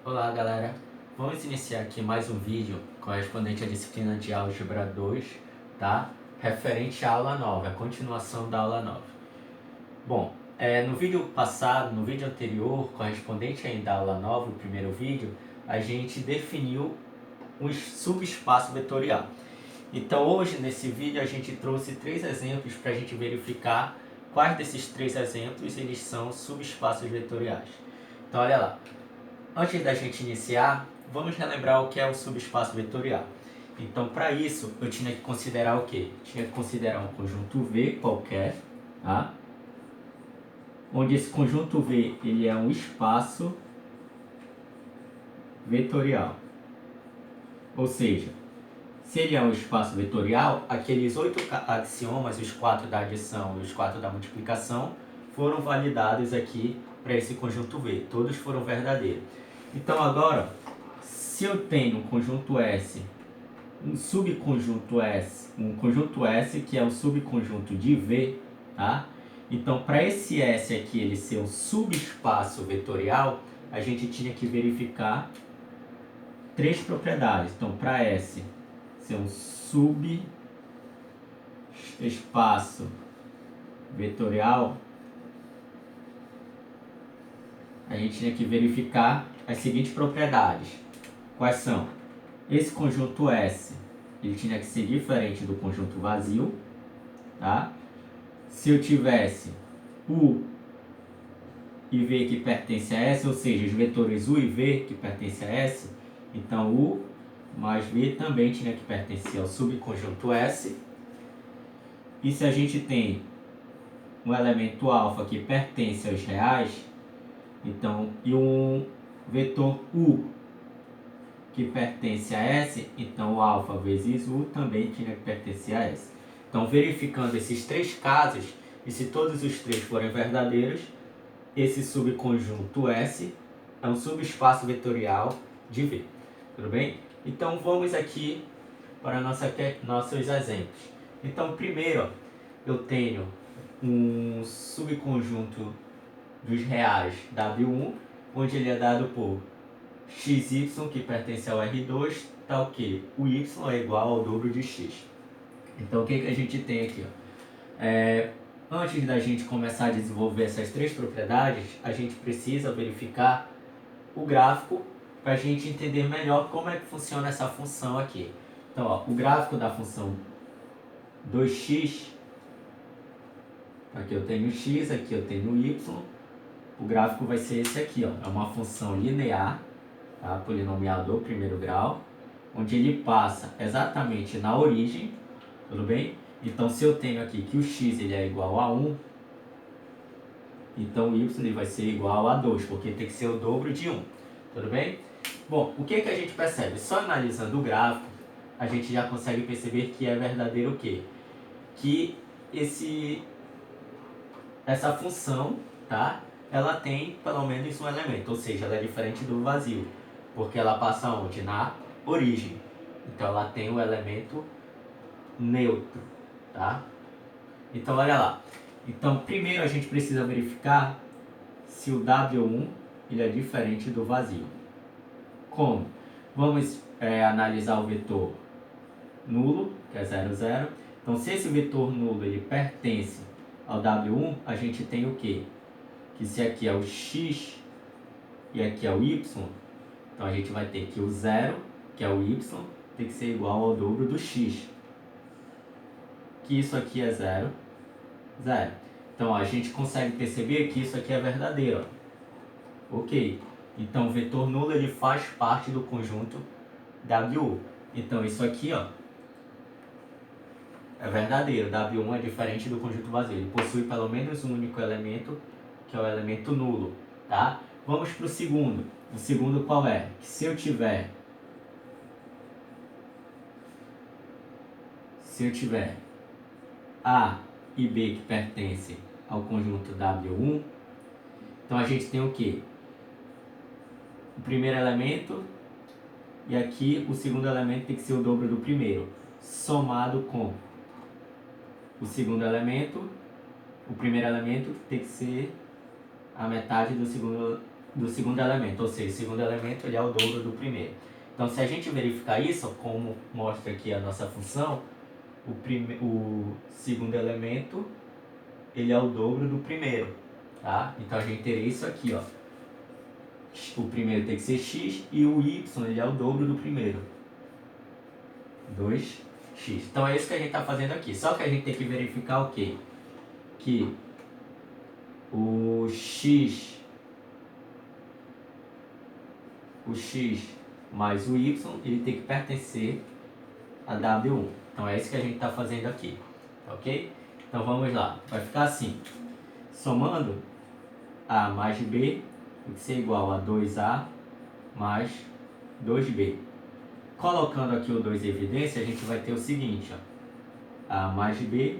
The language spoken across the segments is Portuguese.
Olá galera, vamos iniciar aqui mais um vídeo correspondente à disciplina de Álgebra 2, tá? Referente à aula 9, a continuação da aula 9. Bom, no vídeo passado, no vídeo anterior, correspondente ainda à aula 9, o primeiro vídeo, a gente definiu um subespaço vetorial. Então hoje nesse vídeo a gente trouxe 3 exemplos para a gente verificar quais desses 3 exemplos eles são subespaços vetoriais. Então olha lá. Antes da gente iniciar, vamos relembrar o que é o subespaço vetorial. Então, para isso, eu tinha que considerar o quê? Tinha que considerar um conjunto V qualquer, tá? Onde esse conjunto V ele é um espaço vetorial. Ou seja, se ele é um espaço vetorial, aqueles 8 axiomas, os 4 da adição e os 4 da multiplicação, foram validados aqui para esse conjunto V. Todos foram verdadeiros. Então agora, se eu tenho um conjunto S, um subconjunto S, um conjunto S que é um subconjunto de V, tá? Então, para esse S aqui ele ser um subespaço vetorial, a gente tinha que verificar 3 propriedades. Então, para S ser um subespaço vetorial, a gente tinha que verificar as seguintes propriedades. Quais são? Esse conjunto S, ele tinha que ser diferente do conjunto vazio, tá? Se eu tivesse U e V que pertence a S, ou seja, os vetores U e V que pertencem a S, então U mais V também tinha que pertencer ao subconjunto S. E se a gente tem um elemento alfa que pertence aos reais, então, e um vetor U que pertence a S, então o alfa vezes U também tinha que pertencer a S. Então, verificando esses 3 casos, e se todos os 3 forem verdadeiros, esse subconjunto S é um subespaço vetorial de V. Tudo bem? Então, vamos aqui para nossos exemplos. Então, primeiro, eu tenho um subconjunto dos reais W1, onde ele é dado por xy, que pertence ao R2, tal que o y é igual ao dobro de x. Então, o que a gente tem aqui? Antes da gente começar a desenvolver essas 3 propriedades, a gente precisa verificar o gráfico para a gente entender melhor como é que funciona essa função aqui. Então, ó, o gráfico da função 2x, aqui eu tenho x, aqui eu tenho y, o gráfico vai ser esse aqui, ó, é uma função linear, tá? Polinomial do primeiro grau, onde ele passa exatamente na origem, tudo bem? Então, se eu tenho aqui que o x ele é igual a 1, então o y ele vai ser igual a 2, porque tem que ser o dobro de 1, tudo bem? Bom, o que a gente percebe? Só analisando o gráfico, a gente já consegue perceber que é verdadeiro o quê? Que essa função, tá? Ela tem pelo menos um elemento, ou seja, ela é diferente do vazio, porque ela passa onde? Na origem. Então ela tem um elemento neutro, tá? Então olha lá. Então primeiro a gente precisa verificar se o W1 ele é diferente do vazio. Como? Vamos analisar o vetor nulo, que é 0, 0. Então se esse vetor nulo ele pertence ao W1, a gente tem o quê? Que se aqui é o x e aqui é o y, então a gente vai ter que o 0, que é o y, tem que ser igual ao dobro do x. Que isso aqui é 0, 0. Então ó, a gente consegue perceber que isso aqui é verdadeiro. Ó. Ok. Então o vetor nulo ele faz parte do conjunto W. Então isso aqui ó, é verdadeiro. W1 é diferente do conjunto vazio. Ele possui pelo menos um único elemento, que é o elemento nulo. Tá? Vamos para o segundo. O segundo qual é? Que se eu tiver A e B que pertencem ao conjunto W1, então a gente tem o quê? O primeiro elemento e aqui o segundo elemento tem que ser o dobro do primeiro, somado com o segundo elemento, o primeiro elemento tem que ser a metade do segundo do segundo elemento, ou seja, o segundo elemento ele é o dobro do primeiro. Então, se a gente verificar isso, como mostra aqui a nossa função, o segundo elemento ele é o dobro do primeiro, tá? Então, a gente teria isso aqui, ó. O primeiro tem que ser x e o y ele é o dobro do primeiro, 2x. Então, é isso que a gente está fazendo aqui. Só que a gente tem que verificar o quê? Que o x mais o y, ele tem que pertencer a W1. Então é isso que a gente está fazendo aqui, ok? Então vamos lá, vai ficar assim, somando A mais B, tem que ser igual a 2A mais 2B. Colocando aqui o 2 em evidência, a gente vai ter o seguinte, ó, A mais B,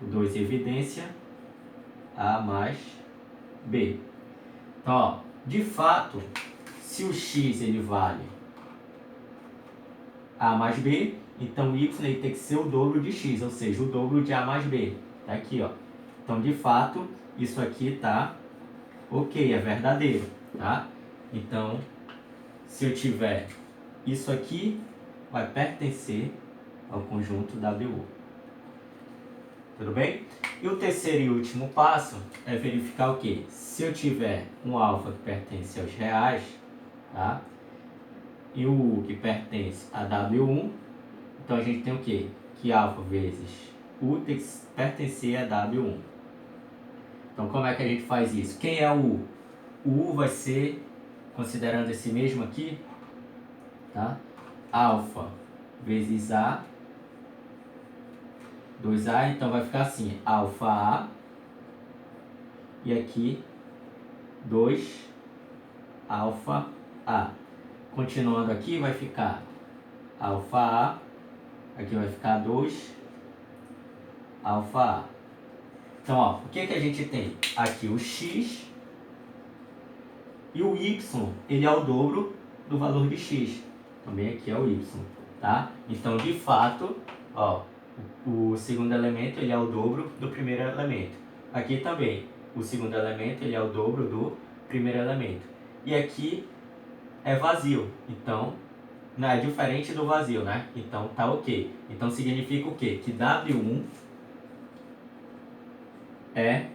o 2 em evidência, A mais B. Então, ó, de fato, se o x ele vale A mais B, então y ele tem que ser o dobro de x, ou seja, o dobro de A mais B. Tá aqui, ó. Então, de fato, isso aqui tá ok, é verdadeiro, tá? Então, se eu tiver isso aqui, vai pertencer ao conjunto WO. Tudo bem? E o terceiro e último passo é verificar o quê? Se eu tiver um alfa que pertence aos reais, tá? E o U que pertence a W1, então a gente tem o quê? Que alfa vezes U tem que pertencer a W1. Então como é que a gente faz isso? Quem é o U? O U vai ser, considerando esse mesmo aqui, tá? Alfa vezes A, 2A, então vai ficar assim, alfa A, e aqui 2 alfa A. Continuando aqui, vai ficar alfa A, aqui vai ficar 2 alfa A. Então, ó, o que que a gente tem? Aqui o x e o y, ele é o dobro do valor de x. Também aqui é o y, tá? Então, de fato, ó, o segundo elemento ele é o dobro do primeiro elemento. Aqui também, o segundo elemento ele é o dobro do primeiro elemento. E aqui é vazio, então não é diferente do vazio, né? Então tá ok. Então significa o quê? Que W1 é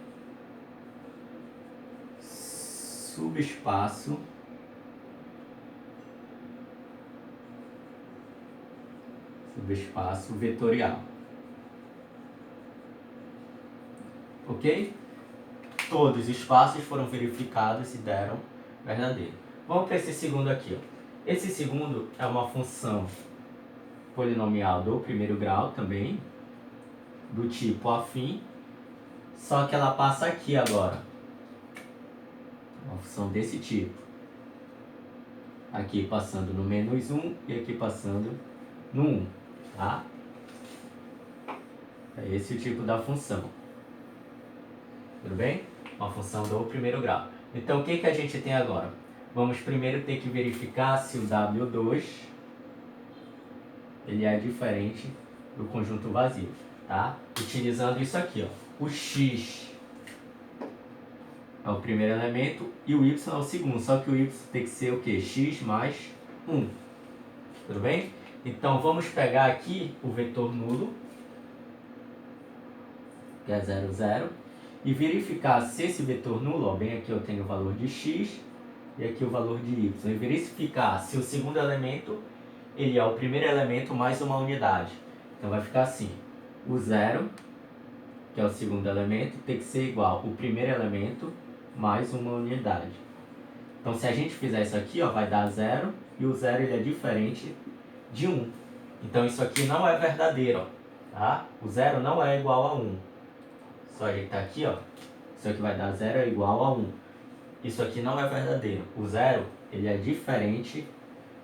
subespaço vetorial. Ok? Todos os espaços foram verificados e deram verdadeiro. Vamos para esse segundo aqui, ó. Esse segundo é uma função polinomial do primeiro grau também, do tipo afim, só que ela passa aqui agora. Uma função desse tipo. Aqui passando no -1 e aqui passando no 1, tá? É esse o tipo da função. Tudo bem? Uma função do primeiro grau. Então, o que que a gente tem agora? Vamos primeiro ter que verificar se o W2 ele é diferente do conjunto vazio, tá? Utilizando isso aqui, ó. O x é o primeiro elemento e o y é o segundo, só que o y tem que ser o quê? X mais 1. Tudo bem? Então, vamos pegar aqui o vetor nulo, que é 0, 0, e verificar se esse vetor nulo, ó, bem aqui eu tenho o valor de x e aqui o valor de y, e verificar se o segundo elemento ele é o primeiro elemento mais uma unidade. Então vai ficar assim, o 0, que é o segundo elemento, tem que ser igual o primeiro elemento mais uma unidade. Então se a gente fizer isso aqui, ó, vai dar 0, e o 0 ele é diferente de 1. Então isso aqui não é verdadeiro, ó, tá? O 0 não é igual a 1. Só ajeitar aqui, ó. Isso aqui vai dar 0 é igual a 1. Isso aqui não é verdadeiro. O 0 ele é diferente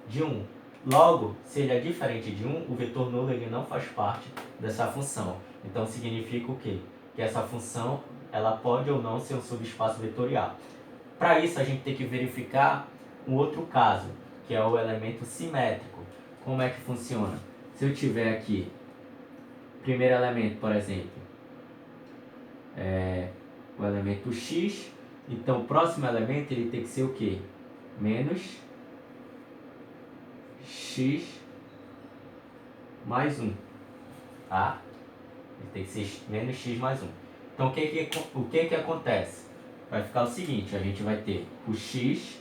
de 1. Logo, se ele é diferente de 1, o vetor nulo ele não faz parte dessa função. Então significa o quê? Que essa função ela pode ou não ser um subespaço vetorial. Para isso a gente tem que verificar um outro caso, que é o elemento simétrico. Como é que funciona? Se eu tiver aqui, primeiro elemento, por exemplo, o elemento x, Então, o próximo elemento ele tem que ser o quê? Menos x mais 1, tá? Ele tem que ser menos x mais 1. Então, o que acontece? Vai ficar o seguinte, a gente vai ter o x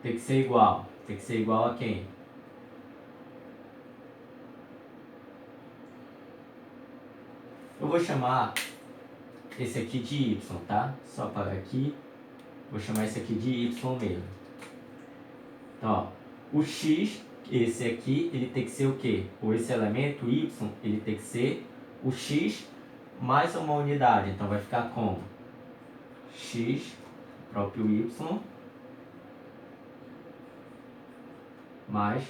tem que ser igual. Tem que ser igual a quem? Eu vou chamar esse aqui de y, tá? Só para aqui. Vou chamar esse aqui de y mesmo. Então, ó, o x, esse aqui, ele tem que ser o quê? Ou esse elemento y, ele tem que ser o x mais uma unidade. Então, vai ficar como? X, próprio y, mais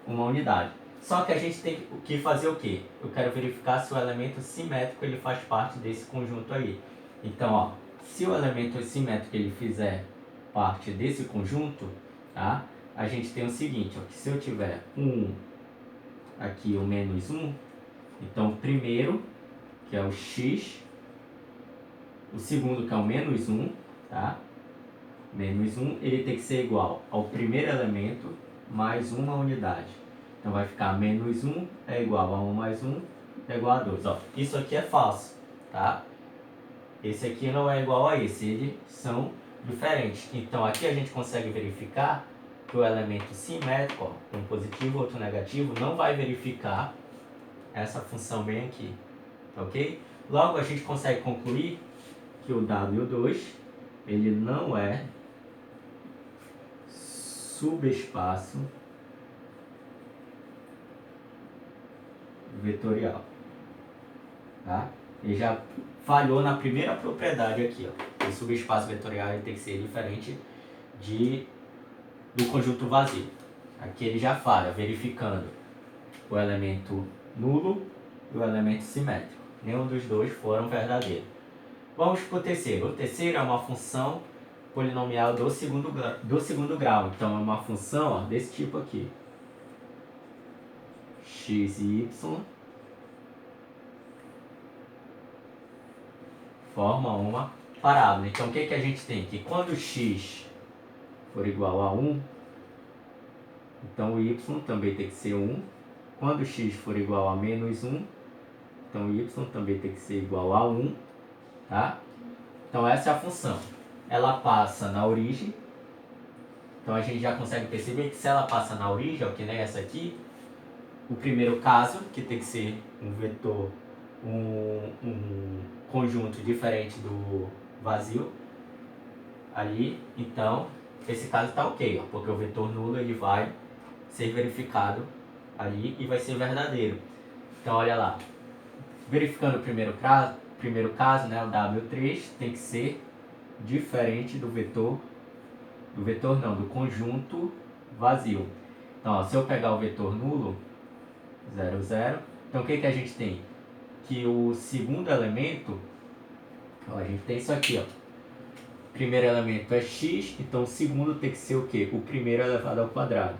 uma unidade. Só que a gente tem que fazer o quê? Eu quero verificar se o elemento simétrico ele faz parte desse conjunto aí. Então, ó, se o elemento simétrico ele fizer parte desse conjunto, tá? A gente tem o seguinte, ó, que se eu tiver aqui o menos 1, então o primeiro, que é o x, o segundo, que é o menos 1, tá? Menos 1, ele tem que ser igual ao primeiro elemento mais uma unidade. Então vai ficar menos 1 é igual a 1 mais 1 é igual a 2. Ó, isso aqui é falso, tá? Esse aqui não é igual a esse, eles são diferentes. Então aqui a gente consegue verificar que o elemento simétrico, ó, um positivo outro negativo, não vai verificar essa função bem aqui, ok? Logo a gente consegue concluir que o W2 ele não é subespaço vetorial, tá? Ele já falhou na primeira propriedade aqui, ó. O subespaço vetorial ele tem que ser diferente do conjunto vazio. Aqui ele já falha, verificando o elemento nulo e o elemento simétrico. Nenhum dos dois foram verdadeiros. Vamos para o terceiro. O terceiro é uma função polinomial do segundo grau. Então, é uma função, ó, desse tipo aqui. X e y forma uma parábola. Então, o que a gente tem? Que quando x for igual a 1, então o y também tem que ser 1. Quando x for igual a menos 1, então o y também tem que ser igual a 1. Tá? Então, essa é a função. Ela passa na origem. Então, a gente já consegue perceber que se ela passa na origem, ó, que nem essa aqui, o primeiro caso, que tem que ser um vetor, um conjunto diferente do vazio, ali, então, esse caso está ok, ó, porque o vetor nulo ele vai ser verificado ali e vai ser verdadeiro. Então, olha lá, verificando o primeiro caso, né, o W3 tem que ser diferente do do conjunto vazio. Então, ó, se eu pegar o vetor nulo, 0, 0, então o que a gente tem? Que o segundo elemento, ó, a gente tem isso aqui, ó. O primeiro elemento é x, então o segundo tem que ser o quê? O primeiro elevado ao quadrado.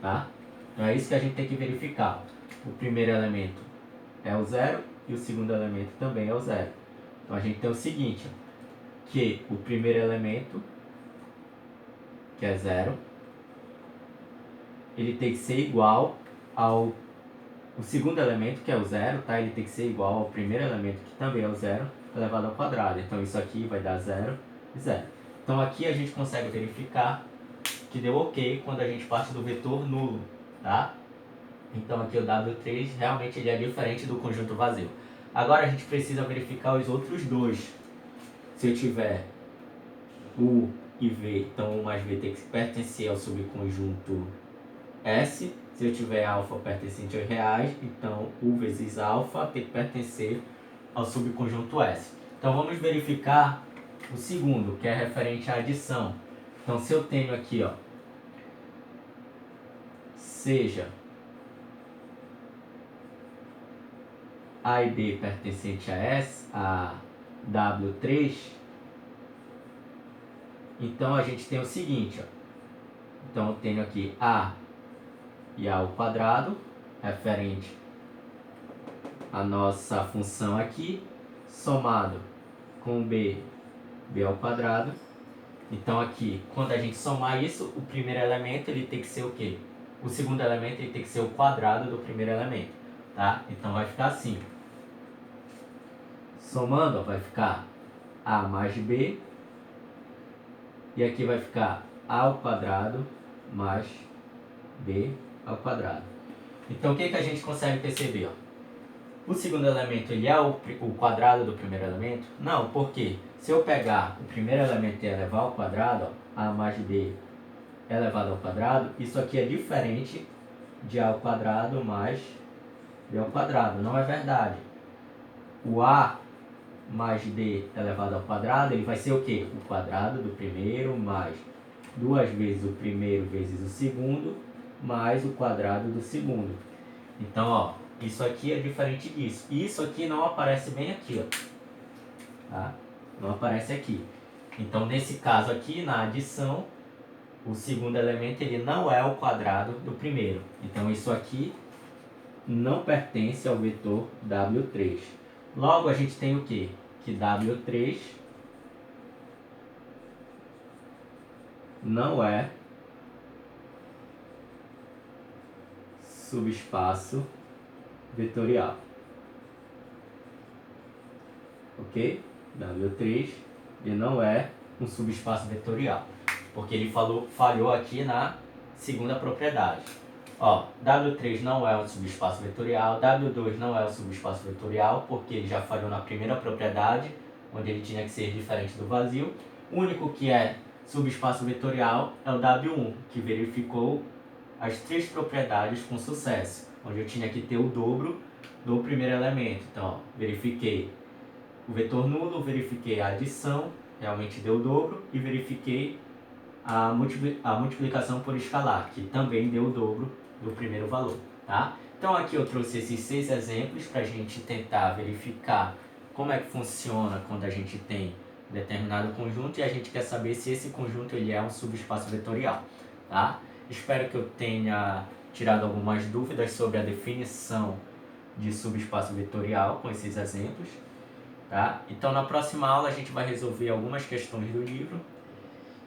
Tá? Então é isso que a gente tem que verificar. O primeiro elemento é o 0 e o segundo elemento também é o 0. Então a gente tem o seguinte, ó, que o primeiro elemento, que é 0, ele tem que ser igual ao o segundo elemento, que é o 0, tá? Ele tem que ser igual ao primeiro elemento, que também é o 0, elevado ao quadrado. Então isso aqui vai dar 0 e 0. Então aqui a gente consegue verificar que deu ok quando a gente parte do vetor nulo, tá? Então aqui o W3 realmente ele é diferente do conjunto vazio. Agora a gente precisa verificar os outros dois. Se eu tiver U e V, então U mais V tem que pertencer ao subconjunto S. Se eu tiver alfa pertencente aos reais, então U vezes alfa tem que pertencer ao subconjunto S. Então vamos verificar o segundo, que é referente à adição. Então se eu tenho aqui, ó, seja A e B pertencente a S, a W3, então a gente tem o seguinte, ó. Então eu tenho aqui A e A ao quadrado, referente à nossa função aqui, somado com B, B ao quadrado. Então aqui, quando a gente somar isso, o primeiro elemento ele tem que ser o quê? O segundo elemento ele tem que ser o quadrado do primeiro elemento, tá? Então vai ficar assim. Somando, ó, vai ficar A mais B. E aqui vai ficar A ao quadrado mais B ao quadrado. Então o que a gente consegue perceber? Ó? O segundo elemento ele é o quadrado do primeiro elemento? Não, porque se eu pegar o primeiro elemento e elevar ao quadrado, ó, A mais B elevado ao quadrado, isso aqui é diferente de A ao quadrado mais B ao quadrado. Não é verdade. O A mais B elevado ao quadrado, ele vai ser o quê? O quadrado do primeiro mais 2 vezes o primeiro vezes o segundo mais o quadrado do segundo. Então, ó, isso aqui é diferente disso. E isso aqui não aparece bem aqui, ó. Tá? Não aparece aqui. Então, nesse caso aqui, na adição, o segundo elemento ele não é o quadrado do primeiro. Então, isso aqui não pertence ao vetor W3. Logo, a gente tem o quê? Que W3 não é subespaço vetorial. Ok? W3 ele não é um subespaço vetorial, porque ele falhou aqui na segunda propriedade. Ó, W3 não é um subespaço vetorial, W2 não é um subespaço vetorial, porque ele já falhou na primeira propriedade, onde ele tinha que ser diferente do vazio. O único que é subespaço vetorial é o W1, que verificou as três propriedades com sucesso, onde eu tinha que ter o dobro do primeiro elemento. Então, ó, verifiquei o vetor nulo, verifiquei a adição, realmente deu o dobro, e verifiquei a multiplicação por escalar, que também deu o dobro do primeiro valor. Tá? Então aqui eu trouxe esses 6 exemplos para a gente tentar verificar como é que funciona quando a gente tem determinado conjunto e a gente quer saber se esse conjunto ele é um subespaço vetorial. Tá? Espero que eu tenha tirado algumas dúvidas sobre a definição de subespaço vetorial com esses exemplos. Tá? Então na próxima aula a gente vai resolver algumas questões do livro.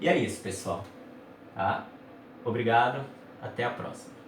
E é isso, pessoal. Tá? Obrigado, até a próxima.